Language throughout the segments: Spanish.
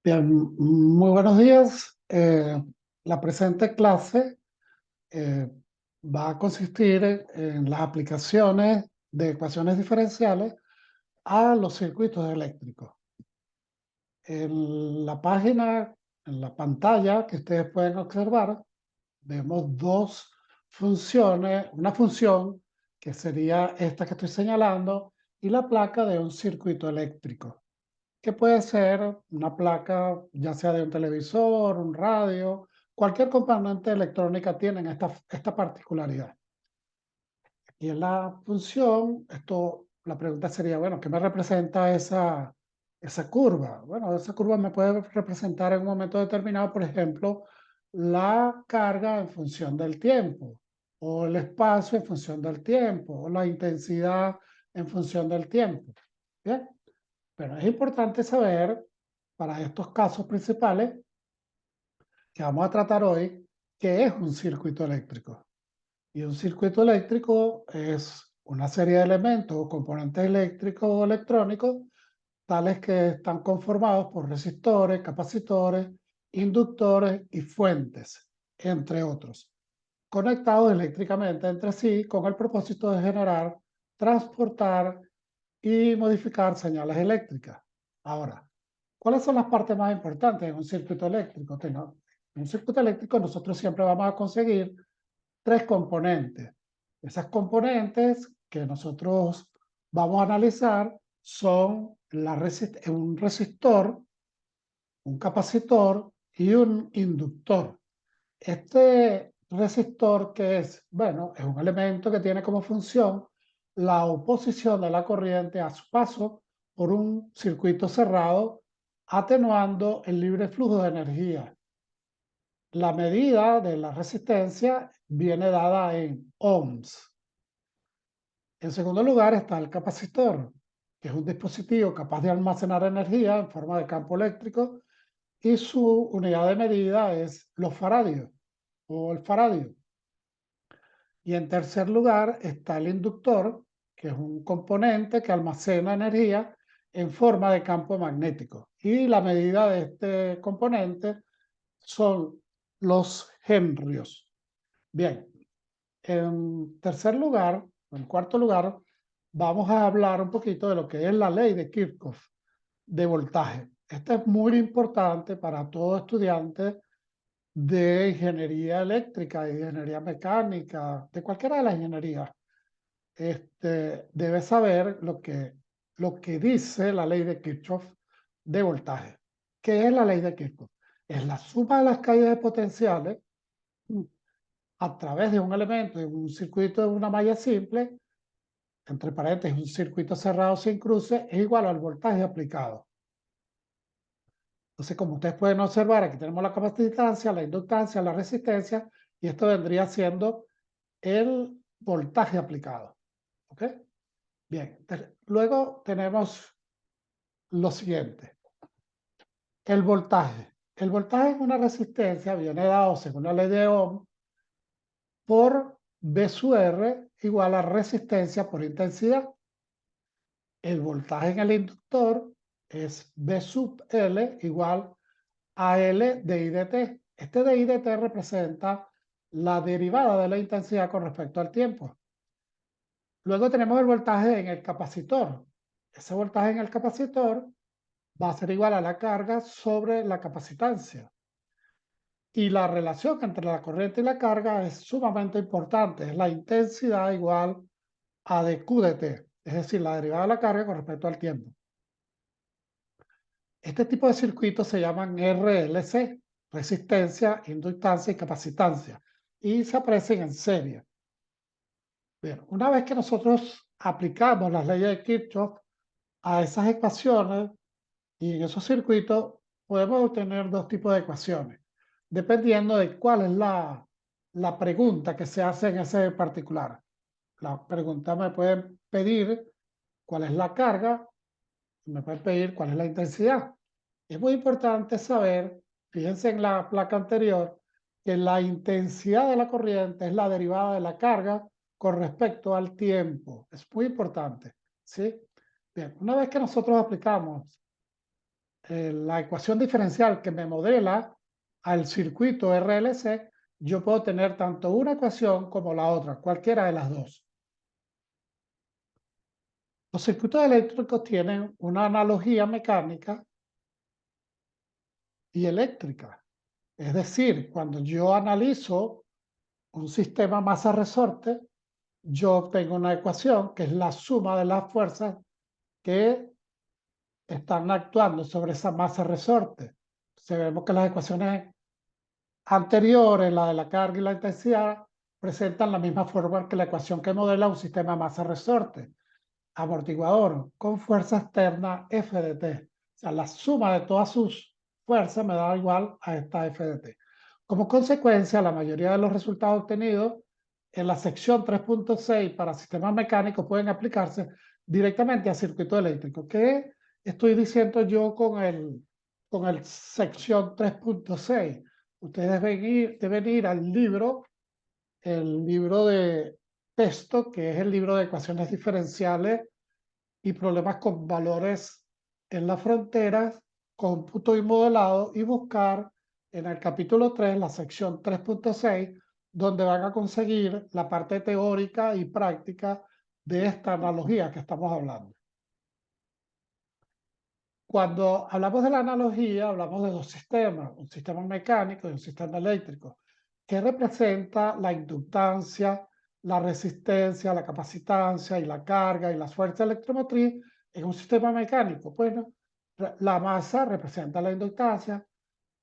Bien, muy buenos días. La presente clase va a consistir en las aplicaciones de ecuaciones diferenciales a los circuitos eléctricos. En la página, en la pantalla que ustedes pueden observar, vemos dos funciones, una función que sería esta que estoy señalando y la placa de un circuito eléctrico, que puede ser una placa, ya sea de un televisor, un radio, cualquier componente electrónica tiene esta particularidad. Y en la función, la pregunta sería, bueno, ¿qué me representa esa curva? Bueno, esa curva me puede representar en un momento determinado, por ejemplo, la carga en función del tiempo, o el espacio en función del tiempo, o la intensidad en función del tiempo. Bien. Pero es importante saber, para estos casos principales que vamos a tratar hoy, qué es un circuito eléctrico. Y un circuito eléctrico es una serie de elementos o componentes eléctricos o electrónicos, tales que están conformados por resistores, capacitores, inductores y fuentes, entre otros, conectados eléctricamente entre sí con el propósito de generar, transportar y modificar señales eléctricas. Ahora, ¿cuáles son las partes más importantes en un circuito eléctrico? En un circuito eléctrico nosotros siempre vamos a conseguir tres componentes. Esas componentes que nosotros vamos a analizar son un resistor, un capacitor y un inductor. Este resistor, ¿qué es? Bueno, es un elemento que tiene como función la oposición de la corriente a su paso por un circuito cerrado, atenuando el libre flujo de energía. La medida de la resistencia viene dada en ohms. En segundo lugar está el capacitor, que es un dispositivo capaz de almacenar energía en forma de campo eléctrico, y su unidad de medida es los faradios o el faradio. Y en tercer lugar está el inductor, que es un componente que almacena energía en forma de campo magnético. Y la medida de este componente son los henrios. Bien, en tercer lugar, en cuarto lugar, vamos a hablar un poquito de lo que es la ley de Kirchhoff de voltaje. Esta es muy importante para todo estudiante de ingeniería eléctrica, de ingeniería mecánica, de cualquiera de las ingenierías. Debe saber lo que dice la ley de Kirchhoff de voltaje. ¿Qué es la ley de Kirchhoff? Es la suma de las caídas de potenciales a través de un elemento, de un circuito de una malla simple, entre paréntesis, un circuito cerrado sin cruce, es igual al voltaje aplicado. Entonces, como ustedes pueden observar, aquí tenemos la capacitancia, la inductancia, la resistencia, y esto vendría siendo el voltaje aplicado. ¿Ok? Bien, luego tenemos lo siguiente, el voltaje. El voltaje es una resistencia, viene dado según la ley de Ohm, por V sub R igual a resistencia por intensidad. El voltaje en el inductor es V sub L igual a L de I dt. Este de I dt representa la derivada de la intensidad con respecto al tiempo. Luego tenemos el voltaje en el capacitor. Ese voltaje en el capacitor va a ser igual a la carga sobre la capacitancia. Y la relación entre la corriente y la carga es sumamente importante. Es la intensidad igual a dQ dt, es decir, la derivada de la carga con respecto al tiempo. Este tipo de circuitos se llaman RLC, resistencia, inductancia y capacitancia, y se aprecian en serie. Bien, una vez que nosotros aplicamos las leyes de Kirchhoff a esas ecuaciones y en esos circuitos, podemos obtener dos tipos de ecuaciones, dependiendo de cuál es la pregunta que se hace en ese particular. La pregunta me pueden pedir cuál es la carga, me pueden pedir cuál es la intensidad. Es muy importante saber, fíjense en la placa anterior, que la intensidad de la corriente es la derivada de la carga con respecto al tiempo. Es muy importante, ¿sí? Bien, una vez que nosotros aplicamos la ecuación diferencial que me modela al circuito RLC, yo puedo tener tanto una ecuación como la otra, cualquiera de las dos. Los circuitos eléctricos tienen una analogía mecánica y eléctrica. Es decir, cuando yo analizo un sistema masa-resorte, yo obtengo una ecuación que es la suma de las fuerzas que están actuando sobre esa masa-resorte. Vemos que las ecuaciones anteriores, la de la carga y la intensidad, presentan la misma forma que la ecuación que modela un sistema masa-resorte. Amortiguador con fuerza externa F de T. O sea, la suma de todas sus fuerzas me da igual a esta F de T. Como consecuencia, la mayoría de los resultados obtenidos en la sección 3.6 para sistemas mecánicos pueden aplicarse directamente a circuito eléctrico. ¿Qué estoy diciendo yo con el sección 3.6? Ustedes deben ir al libro, el libro de texto, que es el libro de ecuaciones diferenciales y problemas con valores en las fronteras, cómputo y modelado, y buscar en el capítulo 3, la sección 3.6, donde van a conseguir la parte teórica y práctica de esta analogía que estamos hablando. Cuando hablamos de la analogía, hablamos de dos sistemas, un sistema mecánico y un sistema eléctrico, que representa la inductancia, la resistencia, la capacitancia y la carga y la fuerza electromotriz en un sistema mecánico. Bueno, la masa representa la inductancia,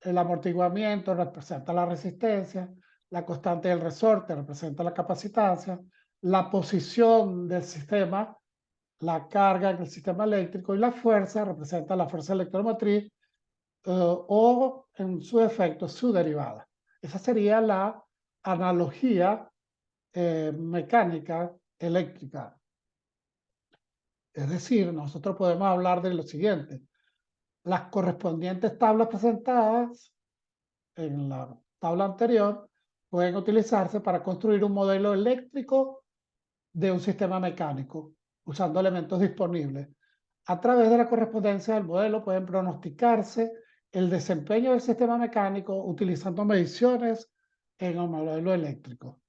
el amortiguamiento representa la resistencia, la constante del resorte representa la capacitancia, la posición del sistema, la carga en el sistema eléctrico, y la fuerza representa la fuerza electromotriz o en su efecto su derivada. Esa sería la analogía mecánica eléctrica. Es decir, nosotros podemos hablar de lo siguiente: las correspondientes tablas presentadas en la tabla anterior pueden utilizarse para construir un modelo eléctrico de un sistema mecánico usando elementos disponibles. A través de la correspondencia del modelo pueden pronosticarse el desempeño del sistema mecánico utilizando mediciones en el modelo eléctrico.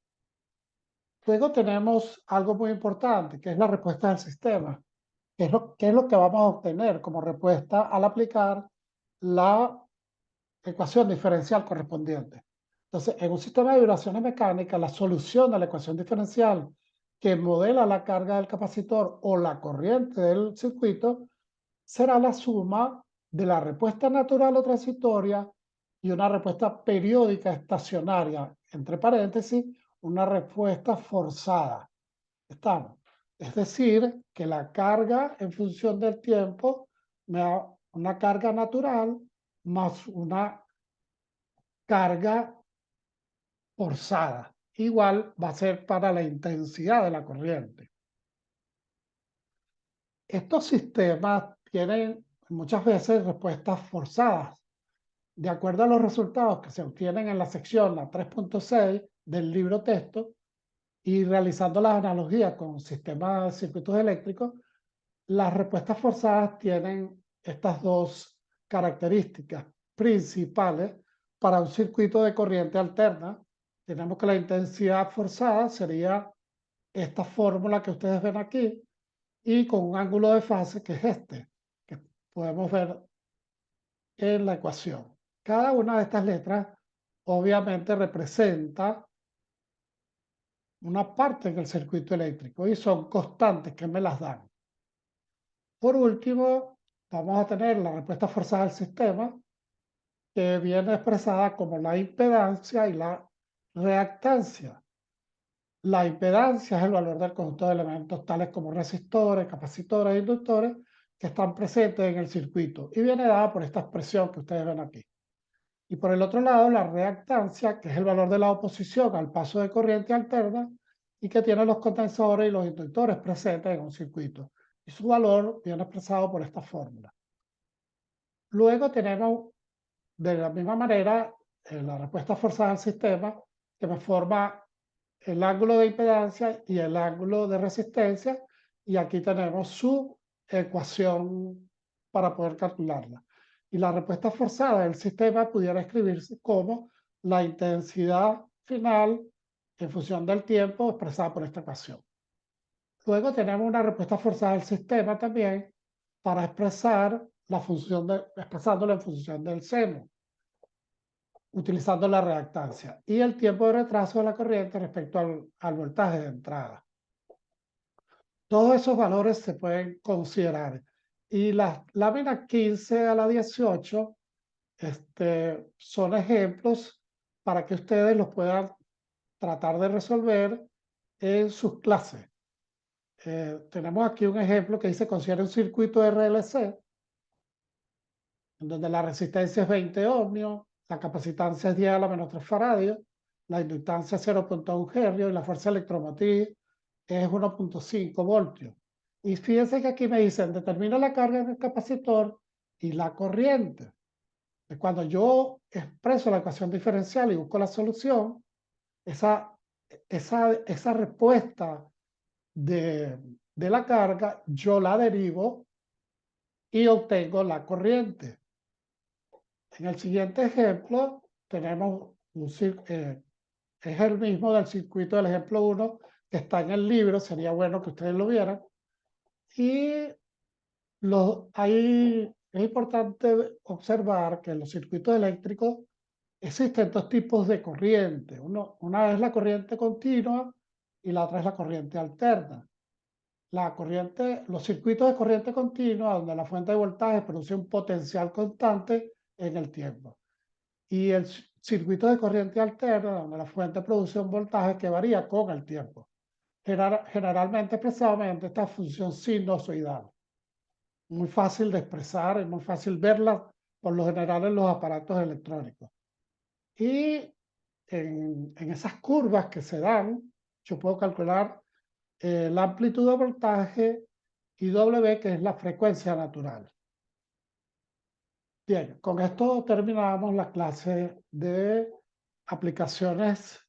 Luego tenemos algo muy importante, que es la respuesta del sistema. ¿Qué es lo que vamos a obtener como respuesta al aplicar la ecuación diferencial correspondiente? Entonces, en un sistema de vibraciones mecánicas, la solución de la ecuación diferencial que modela la carga del capacitor o la corriente del circuito será la suma de la respuesta natural o transitoria y una respuesta periódica estacionaria, entre paréntesis, una respuesta forzada. ¿Estamos? Es decir, que la carga en función del tiempo me da una carga natural más una carga forzada. Igual va a ser para la intensidad de la corriente. Estos sistemas tienen muchas veces respuestas forzadas. De acuerdo a los resultados que se obtienen en la sección la 3.6 del libro texto y realizando las analogías con sistemas de circuitos eléctricos, las respuestas forzadas tienen estas dos características principales para un circuito de corriente alterna. Tenemos que la intensidad forzada sería esta fórmula que ustedes ven aquí y con un ángulo de fase que es este, que podemos ver en la ecuación. Cada una de estas letras obviamente representa una parte del circuito eléctrico y son constantes que me las dan. Por último, vamos a tener la respuesta forzada del sistema, que viene expresada como la impedancia y la reactancia. La impedancia es el valor del conjunto de elementos tales como resistores, capacitores e inductores que están presentes en el circuito y viene dada por esta expresión que ustedes ven aquí. Y por el otro lado, la reactancia, que es el valor de la oposición al paso de corriente alterna y que tiene los condensadores y los inductores presentes en un circuito. Y su valor viene expresado por esta fórmula. Luego tenemos, de la misma manera, la respuesta forzada al sistema, que me forma el ángulo de impedancia y el ángulo de resistencia, y aquí tenemos su ecuación para poder calcularla. Y la respuesta forzada del sistema pudiera escribirse como la intensidad final en función del tiempo expresada por esta ecuación. Luego tenemos una respuesta forzada del sistema también para expresar la función expresándolo en función del seno, utilizando la reactancia y el tiempo de retraso de la corriente respecto al voltaje de entrada. Todos esos valores se pueden considerar. Y las láminas 15 a la 18 son ejemplos para que ustedes los puedan tratar de resolver en sus clases. Tenemos aquí un ejemplo que dice: considera un circuito RLC, en donde la resistencia es 20 ohmios, la capacitancia es 10 a la menos 3 faradios, la inductancia es 0.1 Henry y la fuerza electromotriz es 1.5 voltios. Y fíjense que aquí me dicen: determina la carga en el capacitor y la corriente. Cuando yo expreso la ecuación diferencial y busco la solución, esa respuesta de la carga, yo la derivo y obtengo la corriente. En el siguiente ejemplo tenemos es el mismo del circuito del ejemplo 1 que está en el libro, sería bueno que ustedes lo vieran. Y ahí es importante observar que en los circuitos eléctricos existen dos tipos de corriente. Una es la corriente continua y la otra es la corriente alterna. Los circuitos de corriente continua, donde la fuente de voltaje produce un potencial constante en el tiempo. Y el circuito de corriente alterna, donde la fuente produce un voltaje que varía con el tiempo. Generalmente expresado mediante esta función sinusoidal. Muy fácil de expresar, es muy fácil verla por lo general en los aparatos electrónicos. Y en esas curvas que se dan, yo puedo calcular la amplitud de voltaje y W, que es la frecuencia natural. Bien, con esto terminamos la clase de aplicaciones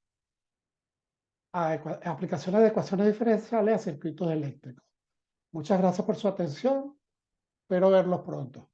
aplicaciones de ecuaciones diferenciales a circuitos eléctricos. Muchas gracias por su atención. Espero verlos pronto.